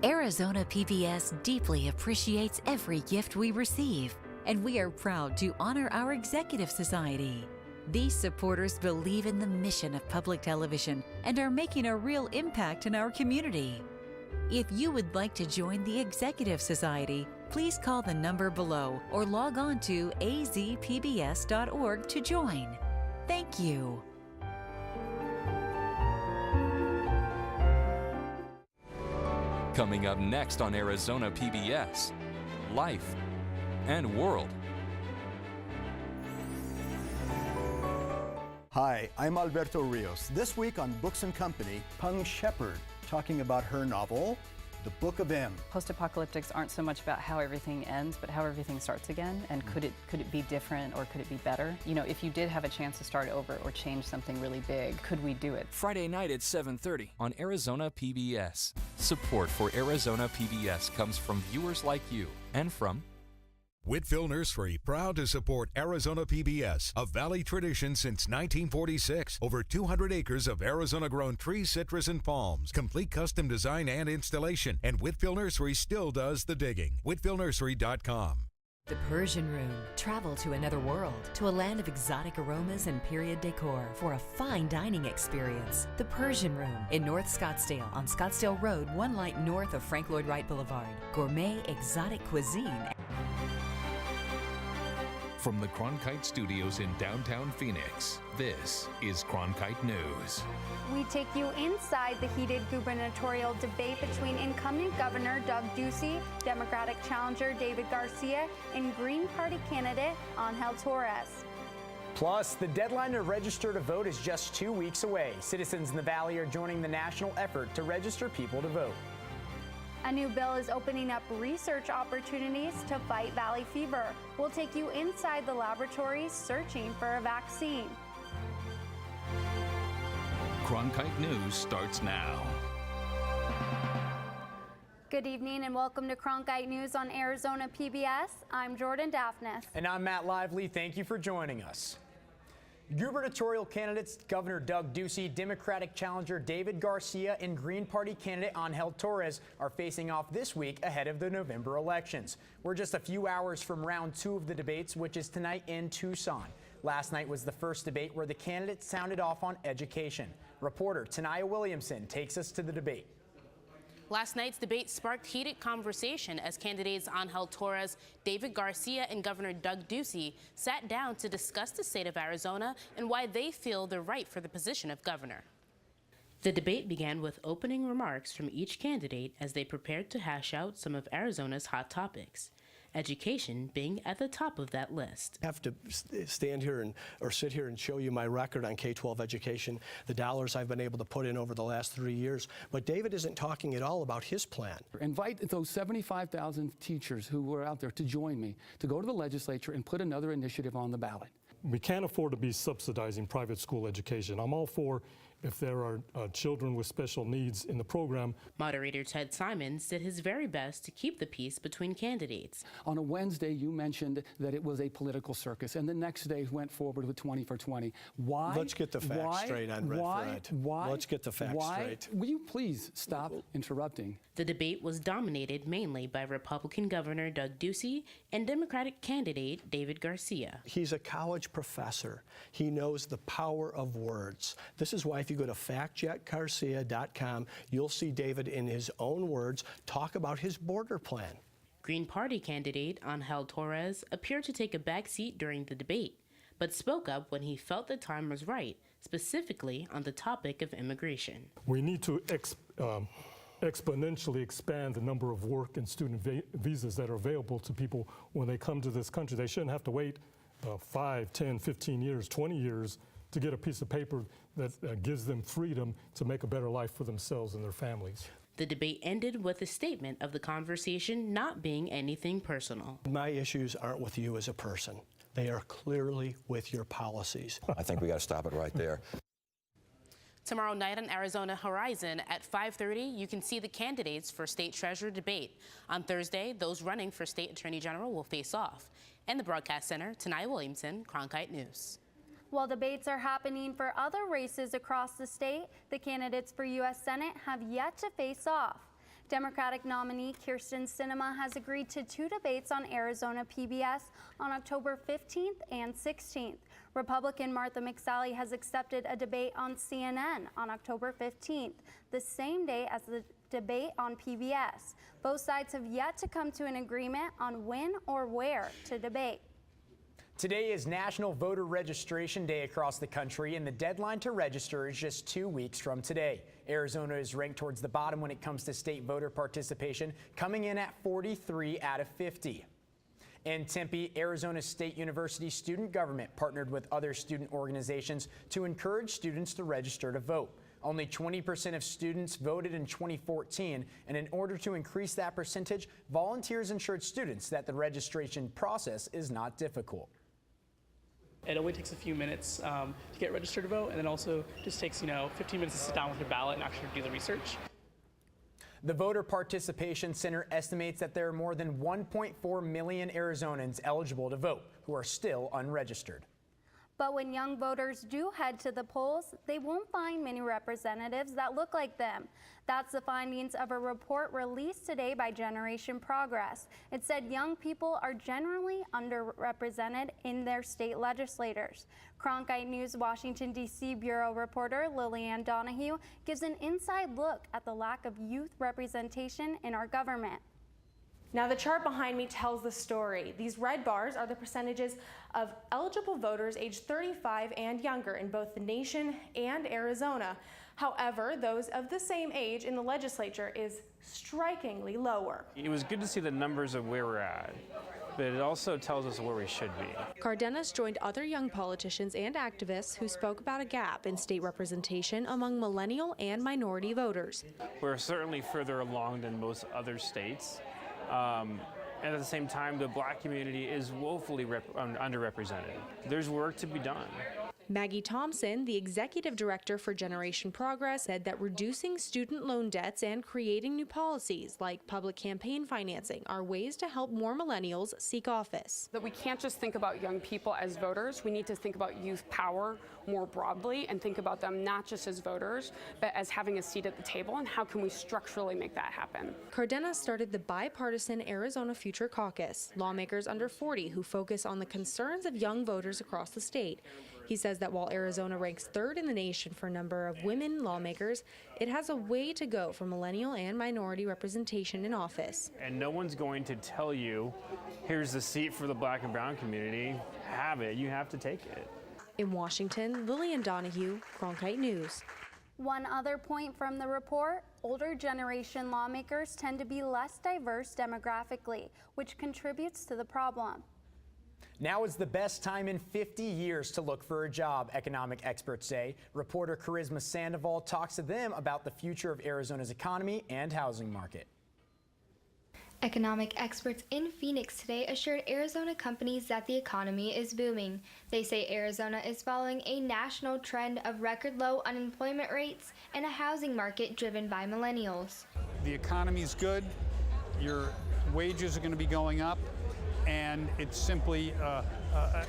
Arizona PBS deeply appreciates every gift we receive, and we are proud to honor our Executive Society. These supporters believe in the mission of public television and are making a real impact in our community. If you would like to join the Executive Society, please call the number below or log on to azpbs.org to join. Thank you. Coming up next on Arizona PBS, Life and World. Hi, I'm Alberto Rios. This week on Books and Company, Pung Shepard talking about her novel, The Book of M. Post-apocalyptics aren't so much about how everything ends, but how everything starts again, and could it be different or could it be better? You know, if you did have a chance to start over or change something really big, could we do it? Friday night at 7:30 on Arizona PBS. Support for Arizona PBS comes from viewers like you and from Whitfield Nursery, proud to support Arizona PBS, a Valley tradition since 1946. Over 200 acres of Arizona-grown trees, citrus, and palms. Complete custom design and installation. And Whitfield Nursery still does the digging. WhitfieldNursery.com. The Persian Room. Travel to another world, to a land of exotic aromas and period decor for a fine dining experience. The Persian Room in North Scottsdale on Scottsdale Road, one light north of Frank Lloyd Wright Boulevard. Gourmet exotic cuisine. From the Cronkite Studios in downtown Phoenix, this is Cronkite News. We take you inside the heated gubernatorial debate between incumbent Governor Doug Ducey, Democratic challenger David Garcia, and Green Party candidate Angel Torres. Plus, the deadline to register to vote is just 2 weeks away. Citizens in the Valley are joining the national effort to register people to vote. A new bill is opening up research opportunities to fight valley fever. We'll take you inside the laboratories searching for a vaccine. Cronkite News starts now. Good evening and welcome to Cronkite News on Arizona PBS. I'm Jordan Daphnis. And I'm Matt Lively. Thank you for joining us. Gubernatorial candidates Governor Doug Ducey, Democratic challenger David Garcia, and Green Party candidate Angel Torres are facing off this week ahead of the November elections. We're just a few hours from round 2 of the debates, which is tonight in Tucson. Last night was the first debate where the candidates sounded off on education. Reporter Tanaya Williamson takes us to the debate. Last night's debate sparked heated conversation as candidates Angel Torres, David Garcia, and Governor Doug Ducey sat down to discuss the state of Arizona and why they feel they're right for the position of governor. The debate began with opening remarks from each candidate as they prepared to hash out some of Arizona's hot topics, education being at the top of that list. I have to stand here or sit here and show you my record on K-12 education, the dollars I've been able to put in over the last 3 years. But David isn't talking at all about his plan. Invite those 75,000 teachers who were out there to join me, to go to the legislature and put another initiative on the ballot. We can't afford to be subsidizing private school education. I'm all for if there are children with special needs in the program. Moderator Ted Simons did his very best to keep the peace between candidates. On a Wednesday, you mentioned that it was a political circus, and the next day went forward with 20 for 20. Why? Let's get the facts straight on Red. Why? Let's get the facts straight. Will you please stop interrupting? The debate was dominated mainly by Republican Governor Doug Ducey and Democratic candidate David Garcia. He's a college professor. He knows the power of words. This is why if you go to factcheckgarcia.com, you'll see David in his own words talk about his border plan. Green Party candidate Angel Torres appeared to take a back seat during the debate, but spoke up when he felt the time was right, specifically on the topic of immigration. We need to exponentially expand the number of work and student visas that are available to people when they come to this country. They shouldn't have to wait 5, 10, 15 years, 20 years to get a piece of paper that gives them freedom to make a better life for themselves and their families. The debate ended with a statement of the conversation not being anything personal. My issues aren't with you as a person. They are clearly with your policies. I think we got to stop it right there. Tomorrow night on Arizona Horizon at 5:30, you can see the candidates for state treasurer debate. On Thursday, those running for state attorney general will face off. In the broadcast center, Tanaya Williamson, Cronkite News. While debates are happening for other races across the state, the candidates for U.S. Senate have yet to face off. Democratic nominee Kyrsten Sinema has agreed to 2 debates on Arizona PBS on October 15th and 16th. Republican Martha McSally has accepted a debate on CNN on October 15th, the same day as the debate on PBS. Both sides have yet to come to an agreement on when or where to debate. Today is National Voter Registration Day across the country, and the deadline to register is just 2 weeks from today. Arizona is ranked towards the bottom when it comes to state voter participation, coming in at 43 out of 50. In Tempe, Arizona State University student government partnered with other student organizations to encourage students to register to vote. Only 20% of students voted in 2014, and in order to increase that percentage, volunteers ensured students that the registration process is not difficult. It only takes a few minutes to get registered to vote, and then also just takes 15 minutes to sit down with your ballot and actually do the research. The Voter Participation Center estimates that there are more than 1.4 million Arizonans eligible to vote who are still unregistered. But when young voters do head to the polls, they won't find many representatives that look like them. That's the findings of a report released today by Generation Progress. It said young people are generally underrepresented in their state legislators. Cronkite News Washington, D.C. Bureau reporter Lillian Donahue gives an inside look at the lack of youth representation in our government. Now the chart behind me tells the story. These red bars are the percentages of eligible voters aged 35 and younger in both the nation and Arizona. However, those of the same age in the legislature is strikingly lower. It was good to see the numbers of where we're at, but it also tells us where we should be. Cardenas joined other young politicians and activists who spoke about a gap in state representation among millennial and minority voters. We're certainly further along than most other states. And at the same time, the black community is woefully underrepresented. There's work to be done. Maggie Thompson, the executive director for Generation Progress, said that reducing student loan debts and creating new policies like public campaign financing are ways to help more millennials seek office. That we can't just think about young people as voters. We need to think about youth power more broadly and think about them not just as voters, but as having a seat at the table, and how can we structurally make that happen. Cardenas started the bipartisan Arizona Future Caucus, lawmakers under 40 who focus on the concerns of young voters across the state. He says that while Arizona ranks third in the nation for number of women lawmakers, it has a way to go for millennial and minority representation in office. And no one's going to tell you, here's the seat for the black and brown community. Have it. You have to take it. In Washington, Lillian Donahue, Cronkite News. One other point from the report, older generation lawmakers tend to be less diverse demographically, which contributes to the problem. Now is the best time in 50 years to look for a job, economic experts say. Reporter Charisma Sandoval talks to them about the future of Arizona's economy and housing market. Economic experts in Phoenix today assured Arizona companies that the economy is booming. They say Arizona is following a national trend of record low unemployment rates and a housing market driven by millennials. The economy's good, your wages are going to be going up, and it's simply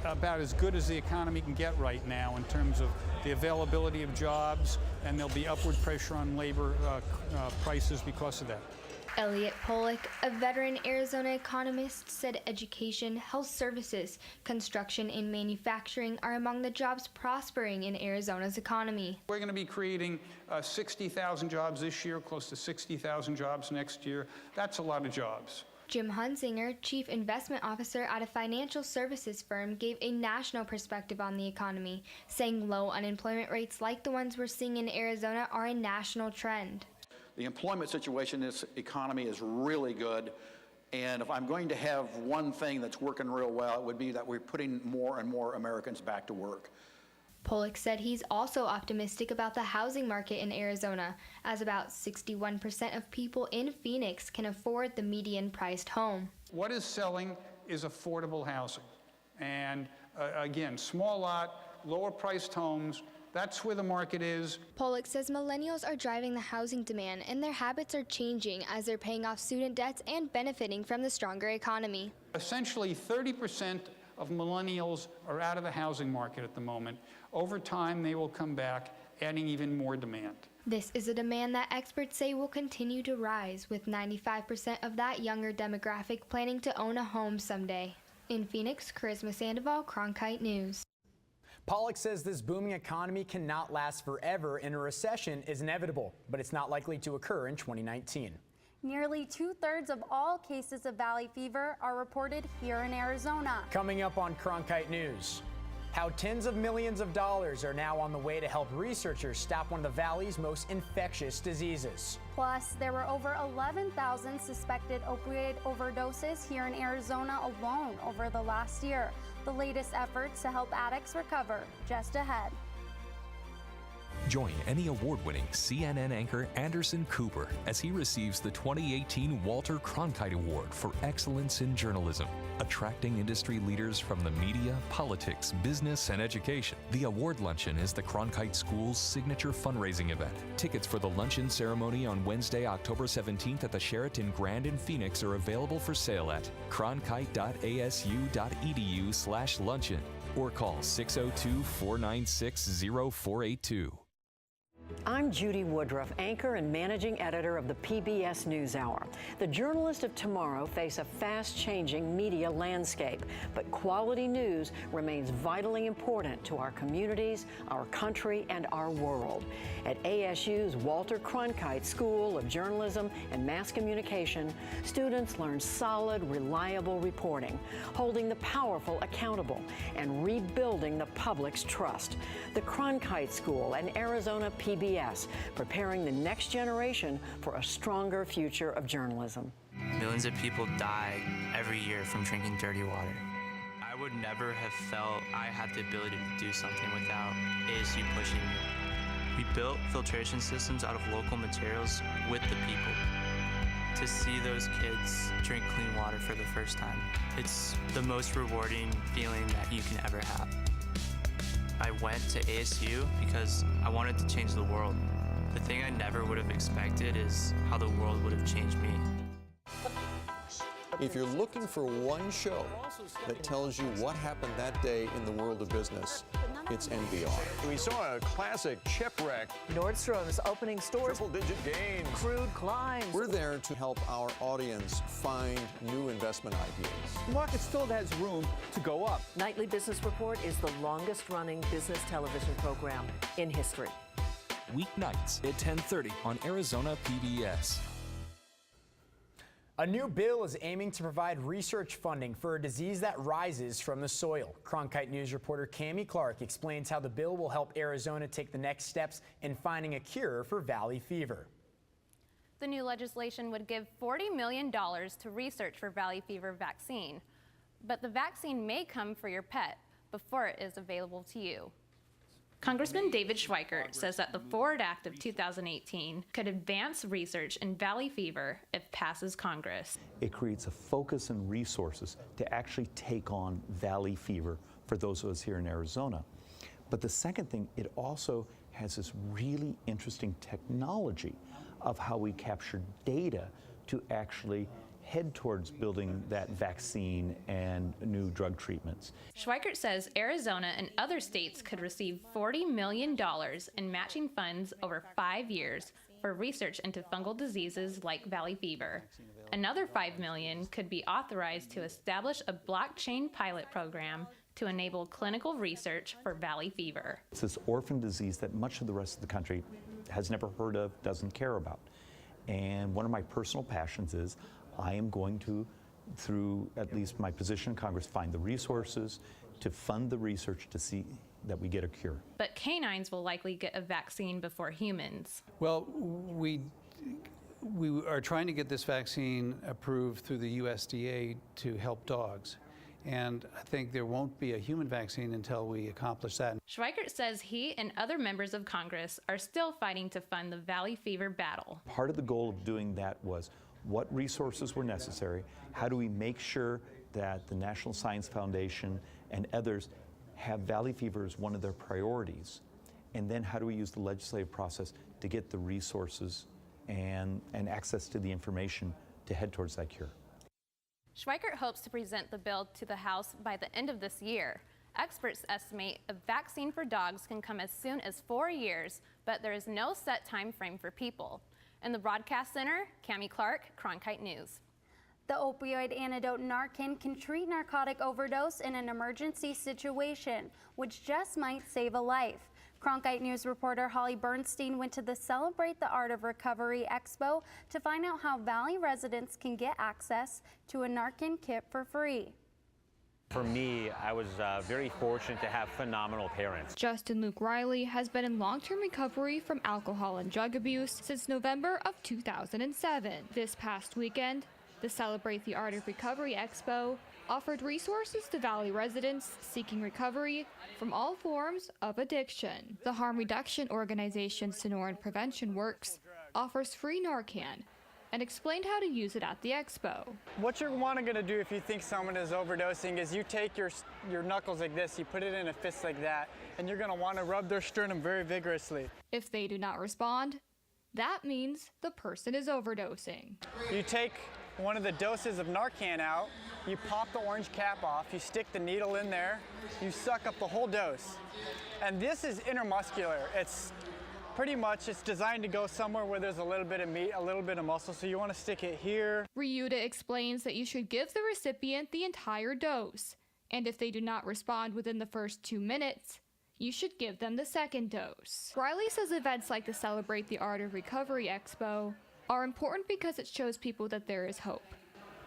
about as good as the economy can get right now in terms of the availability of jobs, and there'll be upward pressure on labor prices because of that. Elliot Pollock, a veteran Arizona economist, said education, health services, construction, and manufacturing are among the jobs prospering in Arizona's economy. We're going to be creating 60,000 jobs this year, close to 60,000 jobs next year. That's a lot of jobs. Jim Hunsinger, Chief Investment Officer at a financial services firm, gave a national perspective on the economy, saying low unemployment rates like the ones we're seeing in Arizona are a national trend. The employment situation in this economy is really good, and if I'm going to have one thing that's working real well, it would be that we're putting more and more Americans back to work. Pollock said he's also optimistic about the housing market in Arizona, as about 61% of people in Phoenix can afford the median-priced home. What is selling is affordable housing, and again, small lot, lower-priced homes. That's where the market is. Pollock says millennials are driving the housing demand, and their habits are changing as they're paying off student debts and benefiting from the stronger economy. Essentially, 30% of millennials are out of the housing market at the moment. Over time, they will come back, adding even more demand. This is a demand that experts say will continue to rise, with 95% of that younger demographic planning to own a home someday. In Phoenix, Charisma Sandoval, Cronkite News. Pollack says this booming economy cannot last forever and a recession is inevitable, but it's not likely to occur in 2019. Nearly 2/3 of all cases of valley fever are reported here in Arizona. Coming up on Cronkite News, how tens of millions of dollars are now on the way to help researchers stop one of the valley's most infectious diseases. Plus, there were over 11,000 suspected opioid overdoses here in Arizona alone over the last year. The latest efforts to help addicts recover just ahead. Join Emmy Award-winning CNN anchor Anderson Cooper as he receives the 2018 Walter Cronkite Award for Excellence in Journalism. Attracting industry leaders from the media, politics, business, and education, the award luncheon is the Cronkite School's signature fundraising event. Tickets for the luncheon ceremony on Wednesday, October 17th at the Sheraton Grand in Phoenix are available for sale at cronkite.asu.edu/luncheon or call 602-496-0482. I'm Judy Woodruff, anchor and managing editor of the PBS NewsHour. The journalists of tomorrow face a fast-changing media landscape, but quality news remains vitally important to our communities, our country, and our world. At ASU's Walter Cronkite School of Journalism and Mass Communication, students learn solid, reliable reporting, holding the powerful accountable, and rebuilding the public's trust. The Cronkite School and Arizona PBS, preparing the next generation for a stronger future of journalism. Millions of people die every year from drinking dirty water. I would never have felt I had the ability to do something without ASU pushing me. We built filtration systems out of local materials with the people. To see those kids drink clean water for the first time, it's the most rewarding feeling that you can ever have. I went to ASU because I wanted to change the world. The thing I never would have expected is how the world would have changed me. If you're looking for one show that tells you what happened that day in the world of business, it's NBR. We saw a classic shipwreck. Nordstrom's opening stores. Triple-digit gains. Crude climbs. We're there to help our audience find new investment ideas. The market still has room to go up. Nightly Business Report is the longest-running business television program in history. Weeknights at 10:30 on Arizona PBS. A new bill is aiming to provide research funding for a disease that rises from the soil. Cronkite News reporter Cammie Clark explains how the bill will help Arizona take the next steps in finding a cure for valley fever. The new legislation would give $40 million to research for valley fever vaccine. But the vaccine may come for your pet before it is available to you. Congressman David Schweikert says that the Forward Act of 2018 could advance research in valley fever if passes Congress. It creates a focus and resources to actually take on valley fever for those of us here in Arizona. But the second thing, it also has this really interesting technology of how we capture data to actually head towards building that vaccine and new drug treatments. Schweikert says Arizona and other states could receive $40 million in matching funds over 5 years for research into fungal diseases like valley fever. Another $5 million could be authorized to establish a blockchain pilot program to enable clinical research for valley fever. It's this orphan disease that much of the rest of the country has never heard of, doesn't care about. And one of my personal passions is I am going to, through at least my position in Congress, find the resources to fund the research to see that we get a cure. But canines will likely get a vaccine before humans. Well, we are trying to get this vaccine approved through the USDA to help dogs. And I think there won't be a human vaccine until we accomplish that. Schweikert says he and other members of Congress are still fighting to fund the valley fever battle. Part of the goal of doing that was what resources were necessary, how do we make sure that the National Science Foundation and others have valley fever as one of their priorities, and then how do we use the legislative process to get the resources and access to the information to head towards that cure. Schweikert hopes to present the bill to the House by the end of this year. Experts estimate a vaccine for dogs can come as soon as 4 years, but there is no set time frame for people. In the broadcast center, Cammie Clark, Cronkite News. The opioid antidote Narcan can treat narcotic overdose in an emergency situation, which just might save a life. Cronkite News reporter Holly Bernstein went to the Celebrate the Art of Recovery Expo to find out how Valley residents can get access to a Narcan kit for free. For me, I was very fortunate to have phenomenal parents. Justin Luke Riley has been in long-term recovery from alcohol and drug abuse since November of 2007. This past weekend, the Celebrate the Art of Recovery Expo offered resources to Valley residents seeking recovery from all forms of addiction. The harm reduction organization Sonoran Prevention Works offers free Narcan and explained how to use it at the expo. What you're going to do if you think someone is overdosing is you take your knuckles like this, you put it in a fist like that, and you're going to want to rub their sternum very vigorously. If they do not respond, that means the person is overdosing. You take one of the doses of Narcan out, you pop the orange cap off, you stick the needle in there, you suck up the whole dose. And this is intermuscular. It's pretty much, it's designed to go somewhere where there's a little bit of meat, a little bit of muscle, so you want to stick it here. Ryuta explains that you should give the recipient the entire dose, and if they do not respond within the first 2 minutes, you should give them the second dose. Riley says events like the Celebrate the Art of Recovery Expo are important because it shows people that there is hope,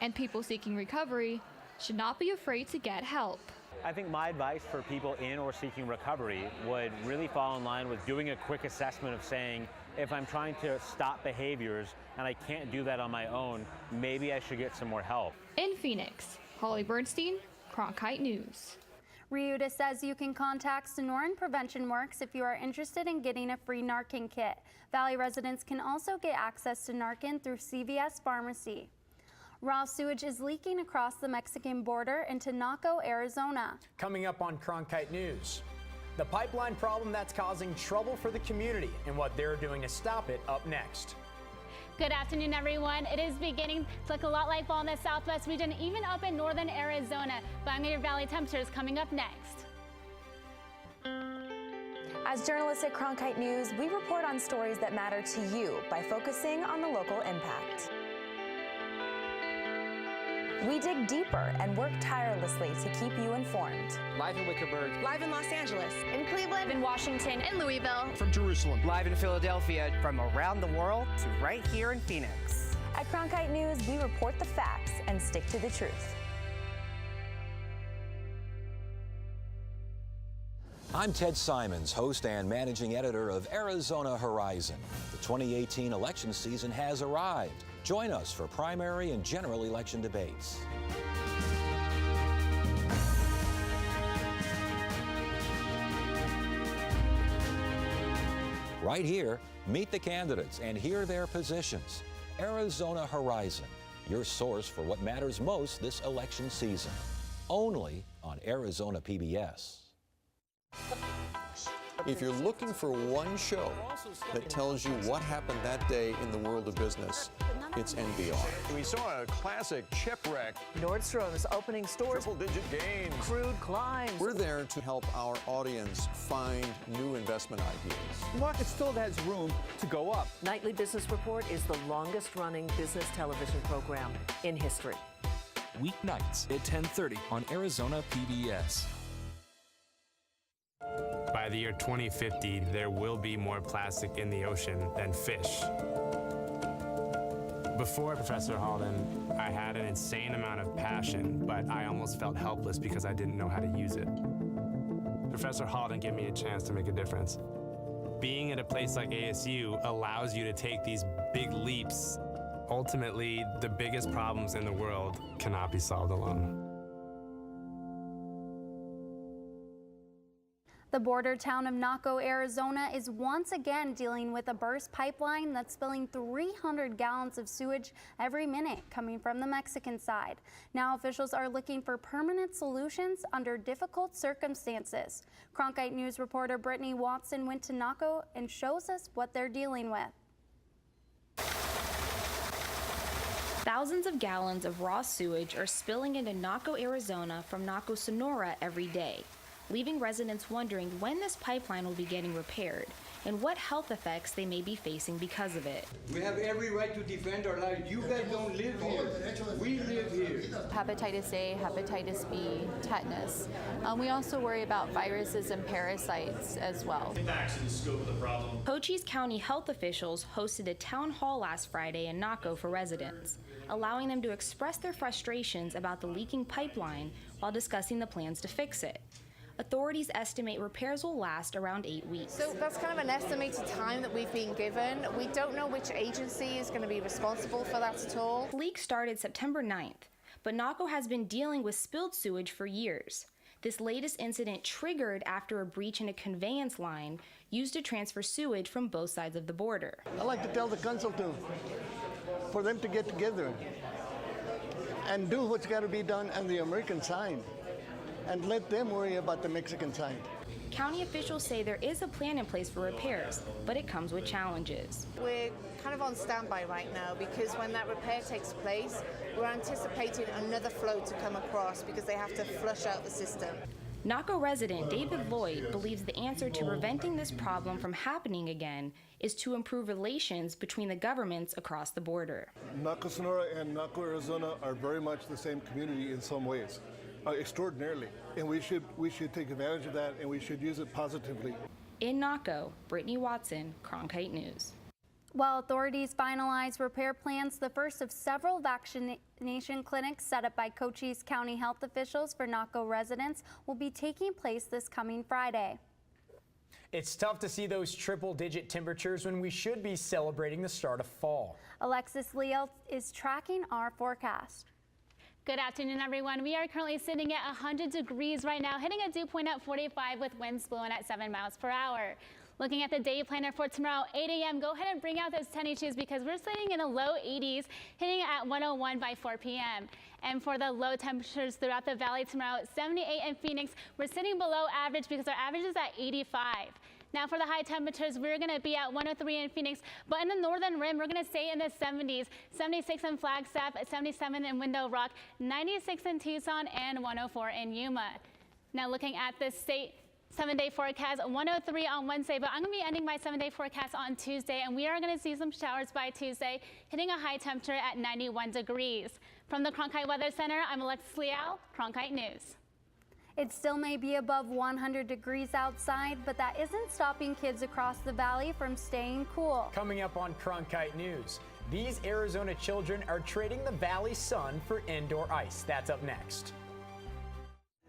and people seeking recovery should not be afraid to get help. I think my advice for people in or seeking recovery would really fall in line with doing a quick assessment of saying, if I'm trying to stop behaviors and I can't do that on my own, maybe I should get some more help. In Phoenix, Holly Bernstein, Cronkite News. Ryuta says you can contact Sonoran Prevention Works if you are interested in getting a free Narcan kit. Valley residents can also get access to Narcan through CVS Pharmacy. Raw sewage is leaking across the Mexican border into Naco, Arizona. Coming up on Cronkite News, the pipeline problem that's causing trouble for the community and what they're doing to stop it up next. Good afternoon, everyone. It is beginning to look a lot like fall in the southwest region, even up in northern Arizona. Miami Valley temperatures coming up next. As journalists at Cronkite News, we report on stories that matter to you by focusing on the local impact. We dig deeper and work tirelessly to keep you informed. Live in Wickerburg. Live in Los Angeles. In Cleveland. In Washington. In Louisville. From Jerusalem. Live in Philadelphia. From around the world to right here in Phoenix. At Cronkite News, we report the facts and stick to the truth. I'm Ted Simons, host and managing editor of Arizona Horizon. The 2018 election season has arrived. Join us for primary and general election debates. Right here, meet the candidates and hear their positions. Arizona Horizon, your source for what matters most this election season. Only on Arizona PBS. If you're looking for one show that tells you what happened that day in the world of business, it's NBR. We saw a classic chip wreck. Nordstrom's opening stores. Triple-digit gains. Crude climbs. We're there to help our audience find new investment ideas. The market still has room to go up. Nightly Business Report is the longest-running business television program in history. Weeknights at 10:30 on Arizona PBS. By the year 2050, there will be more plastic in the ocean than fish. Before Professor Halden, I had an insane amount of passion, but I almost felt helpless because I didn't know how to use it. Professor Halden gave me a chance to make a difference. Being at a place like ASU allows you to take these big leaps. Ultimately, the biggest problems in the world cannot be solved alone. The border town of Naco, Arizona is once again dealing with a burst pipeline that's spilling 300 gallons of sewage every minute coming from the Mexican side. Now officials are looking for permanent solutions under difficult circumstances. Cronkite News reporter Brittany Watson went to Naco and shows us what they're dealing with. Thousands of gallons of raw sewage are spilling into Naco, Arizona from Naco, Sonora every day. leaving residents wondering when this pipeline will be getting repaired and what health effects they may be facing because of it. We have every right to defend our lives. You guys don't live here. We live here. Hepatitis A, hepatitis B, tetanus. We also worry about viruses and parasites as well. Back to the scope of the problem. Cochise County health officials hosted a town hall last Friday in Naco for residents, allowing them to express their frustrations about the leaking pipeline while discussing the plans to fix it. Authorities estimate repairs will last around 8 weeks. So that's kind of an estimated time that we've been given. We don't know which agency is going to be responsible for that at all. The leak started September 9th, but Naco has been dealing with spilled sewage for years. This latest incident triggered after a breach in a conveyance line used to transfer sewage from both sides of the border. I'd like to tell the council for them to get together and do what's got to be done on the American side, and let them worry about the Mexican side. County officials say there is a plan in place for repairs, but it comes with challenges. We're kind of on standby right now because when that repair takes place, we're anticipating another flow to come across because they have to flush out the system. Naco resident David Lloyd believes the answer to preventing this problem from happening again is to improve relations between the governments across the border. Naco, Sonora and Naco, Arizona are very much the same community in some ways. Extraordinarily, and we should take advantage of that, and we should use it positively. In Naco, Brittany Watson, Cronkite News. While authorities finalize repair plans, the first of several vaccination clinics set up by Cochise County health officials for Naco residents will be taking place this coming Friday. It's tough to see those triple-digit temperatures when we should be celebrating the start of fall. Alexis Leo is tracking our forecast. Good afternoon, everyone. We are currently sitting at 100 degrees right now, hitting a dew point at 45 with winds blowing at 7 miles per hour. Looking at the day planner for tomorrow, 8 a.m., go ahead and bring out those tennis shoes because we're sitting in the low 80s, hitting at 101 by 4 p.m. And for the low temperatures throughout the valley tomorrow, 78 in Phoenix. We're sitting below average because our average is at 85. Now for the high temperatures, we're going to be at 103 in Phoenix, but in the northern rim, we're going to stay in the 70s, 76 in Flagstaff, 77 in Window Rock, 96 in Tucson, and 104 in Yuma. Now looking at the state 7-day forecast, 103 on Wednesday, but I'm going to be ending my 7-day forecast on Tuesday, and we are going to see some showers by Tuesday, hitting a high temperature at 91 degrees. From the Cronkite Weather Center, I'm Alexis Leal, Cronkite News. It still may be above 100 degrees outside, but that isn't stopping kids across the valley from staying cool. Coming up on Cronkite News, these Arizona children are trading the valley sun for indoor ice. That's up next.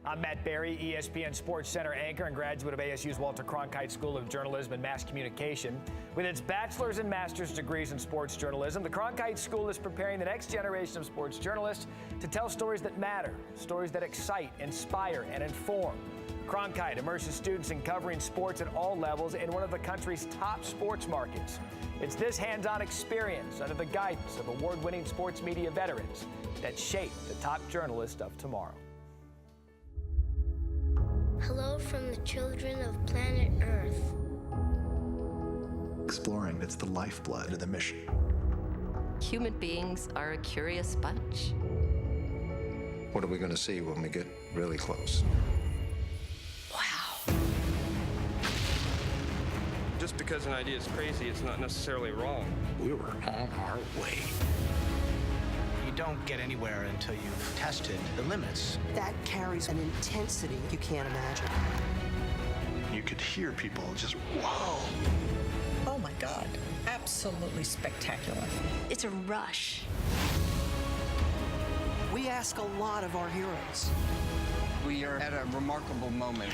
I'm Matt Berry, ESPN Sports Center anchor and graduate of ASU's Walter Cronkite School of Journalism and Mass Communication. With its bachelor's and master's degrees in sports journalism, the Cronkite School is preparing the next generation of sports journalists to tell stories that matter, stories that excite, inspire, and inform. Cronkite immerses students in covering sports at all levels in one of the country's top sports markets. It's this hands-on experience under the guidance of award-winning sports media veterans that shape the top journalists of tomorrow. Hello from the children of planet Earth. Exploring, it's the lifeblood of the mission. Human beings are a curious bunch. What are we going to see when we get really close? Wow. Just because an idea is crazy, it's not necessarily wrong. We were on our way. You don't get anywhere until you've tested the limits. That carries an intensity you can't imagine. You could hear people just, whoa. Oh my God, absolutely spectacular. It's a rush. We ask a lot of our heroes. We are at a remarkable moment.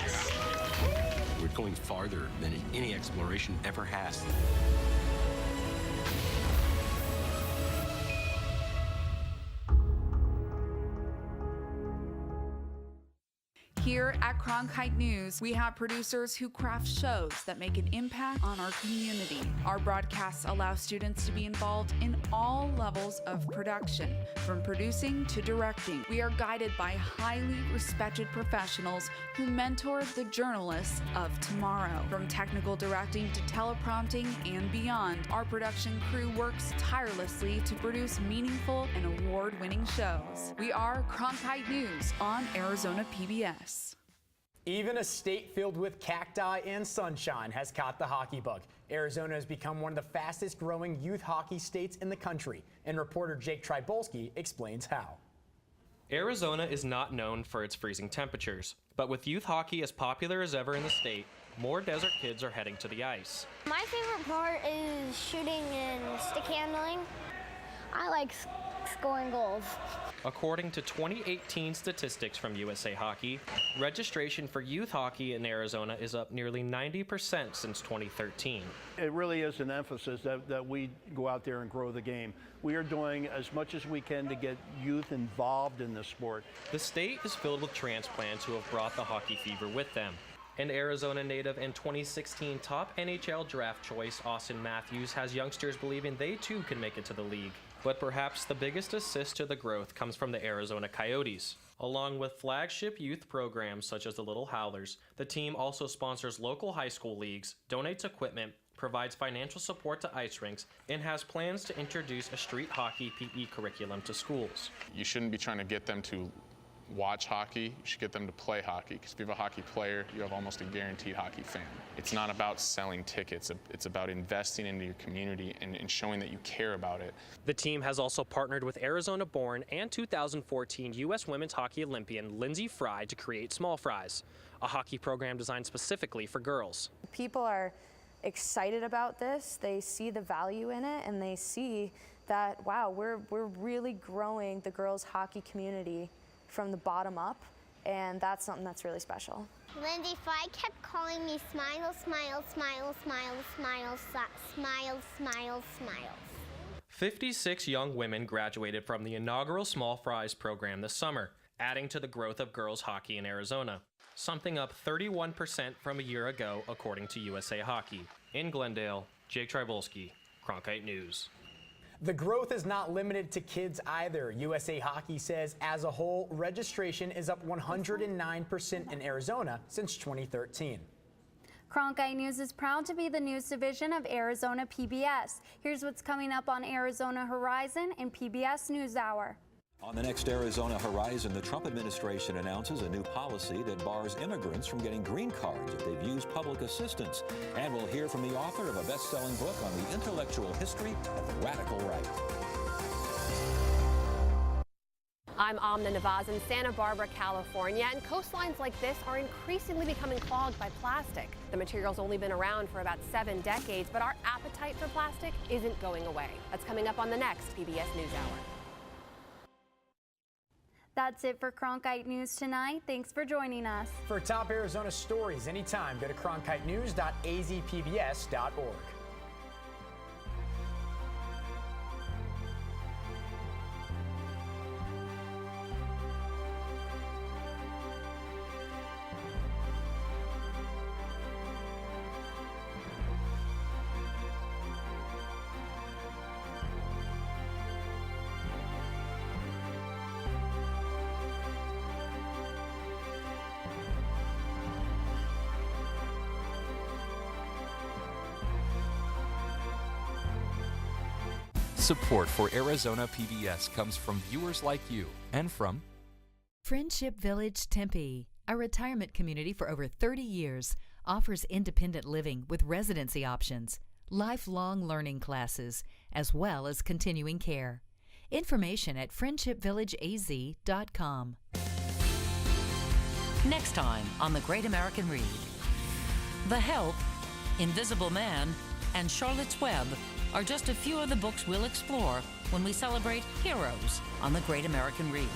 We're going farther than any exploration ever has. Here at Cronkite News, we have producers who craft shows that make an impact on our community. Our broadcasts allow students to be involved in all levels of production, from producing to directing. We are guided by highly respected professionals who mentor the journalists of tomorrow. From technical directing to teleprompting and beyond, our production crew works tirelessly to produce meaningful and award-winning shows. We are Cronkite News on Arizona PBS. Even a state filled with cacti and sunshine has caught the hockey bug. Arizona has become one of the fastest growing youth hockey states in the country, and reporter Jake Trybulski explains how. Arizona is not known for its freezing temperatures, but with youth hockey as popular as ever in the state, more desert kids are heading to the ice. My favorite part is shooting and stick handling. I like scoring goals. According to 2018 statistics from USA Hockey, registration for youth hockey in Arizona is up nearly 90% since 2013. It really is an emphasis that we go out there and grow the game. We are doing as much as we can to get youth involved in the sport. The state is filled with transplants who have brought the hockey fever with them. An Arizona native and 2016 top NHL draft choice, Austin Matthews, has youngsters believing they too can make it to the league. But perhaps the biggest assist to the growth comes from the Arizona Coyotes. Along with flagship youth programs such as the Little Howlers, the team also sponsors local high school leagues, donates equipment, provides financial support to ice rinks, and has plans to introduce a street hockey PE curriculum to schools. You shouldn't be trying to get them to watch hockey, you should get them to play hockey, because if you have a hockey player, you have almost a guaranteed hockey fan. It's not about selling tickets, it's about investing into your community and showing that you care about it. The team has also partnered with Arizona-born and 2014 U.S. Women's Hockey Olympian Lindsey Fry to create Small Fries, a hockey program designed specifically for girls. People are excited about this, they see the value in it, and they see that, wow, we're really growing the girls' hockey community from the bottom up, and that's something that's really special. Lindsey Fry kept calling me smile, smile, smile, smile, smile, smile, smile, smile. 56 young women graduated from the inaugural Small Fries program this summer, adding to the growth of girls hockey in Arizona, something up 31% from a year ago, according to USA Hockey. In Glendale, Jake Trybulski, Cronkite News. The growth is not limited to kids either. USA Hockey says as a whole, registration is up 109% in Arizona since 2013. Cronkite News is proud to be the news division of Arizona PBS. Here's what's coming up on Arizona Horizon and PBS NewsHour. On the next Arizona Horizon, the Trump administration announces a new policy that bars immigrants from getting green cards if they've used public assistance. And we'll hear from the author of a best-selling book on the intellectual history of the radical right. I'm Amna Navaz in Santa Barbara, California, and coastlines like this are increasingly becoming clogged by plastic. The material's only been around for about 7 decades, but our appetite for plastic isn't going away. That's coming up on the next PBS NewsHour. That's it for Cronkite News tonight. Thanks for joining us. For top Arizona stories anytime, go to cronkitenews.azpbs.org. Support for Arizona PBS comes from viewers like you and from Friendship Village Tempe, a retirement community for over 30 years, offers independent living with residency options, lifelong learning classes, as well as continuing care. Information at friendshipvillageaz.com. Next time on The Great American Read. The Help, Invisible Man, and Charlotte's Web are just a few of the books we'll explore when we celebrate heroes on The Great American Read.